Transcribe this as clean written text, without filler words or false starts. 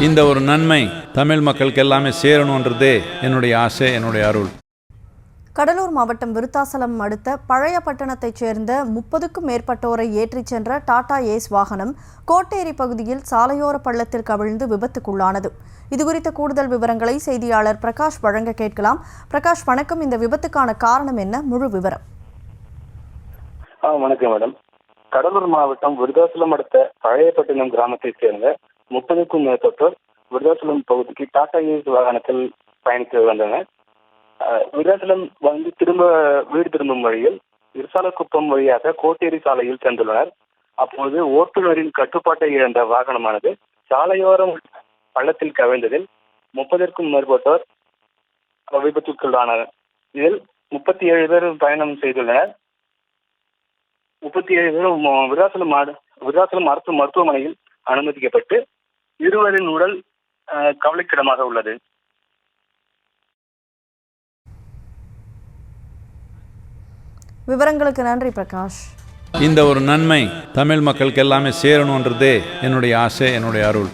இந்த ஒரு நன்மை தமிழ் மக்களுக்கு எல்லாமே சேரணுன்றதே என்னுடைய ஆசை, என்னுடைய அருள். கடலூர் மாவட்டம் விருத்தாசலம் அடுத்த பழைய பட்டணத்தைச் சேர்ந்த 30க்கும் மேற்பட்டோரை ஏற்றிச் சென்ற டாடா ஏஸ் வாகனம் கோட்டேரி பகுதியில் சாலையோர பள்ளத்தில் கவிழ்ந்து விபத்துக்குள்ளானது. இதுகுறித்த கூடுதல் விவரங்களை செய்தியாளர் பிரகாஷ் வழங்க கேட்கலாம். பிரகாஷ், வணக்கம். இந்த விபத்துக்கான காரணம் என்ன? முழு விவரம். வணக்கம் மேடம். கடலூர் மாவட்டம் விருத்தாசலம் அடுத்த பழையப்பட்டினம் கிராமத்தைச் சேர்ந்த 30க்கும் மேற்பட்டோர் விருத்தாசலம் பகுதிக்கு டாடா ஏஸ் வாகனத்தில் பயணித்து வந்தனர். விருத்தாசலம் வீடு திரும்பும் வழியில் விருசாலக்குப்பம் வழியாக கோட்டேரி சாலையில் சென்றுள்ளனர். அப்போது ஓட்டுநரின் கட்டுப்பாட்டை இழந்த வாகனமானது சாலையோரம் பள்ளத்தில் கவிழ்ந்ததில் 30க்கும் மேற்பட்டோர் விபத்துக்குள்ளானர். இதில் 37 பேர் பயணம் செய்துள்ளனர். 37 பேரும் விருத்தாசலம் அரசு மருத்துவமனையில் அனுமதிக்கப்பட்டு இருவரின் உடல் கவலைக்கிடமாக உள்ளது. விவரங்களுக்கு நன்றி பிரகாஷ். இந்த ஒரு நன்மை தமிழ் மக்களுக்கு எல்லாமே சேரணுன்றதே என்னுடைய ஆசை, என்னுடைய அருள்.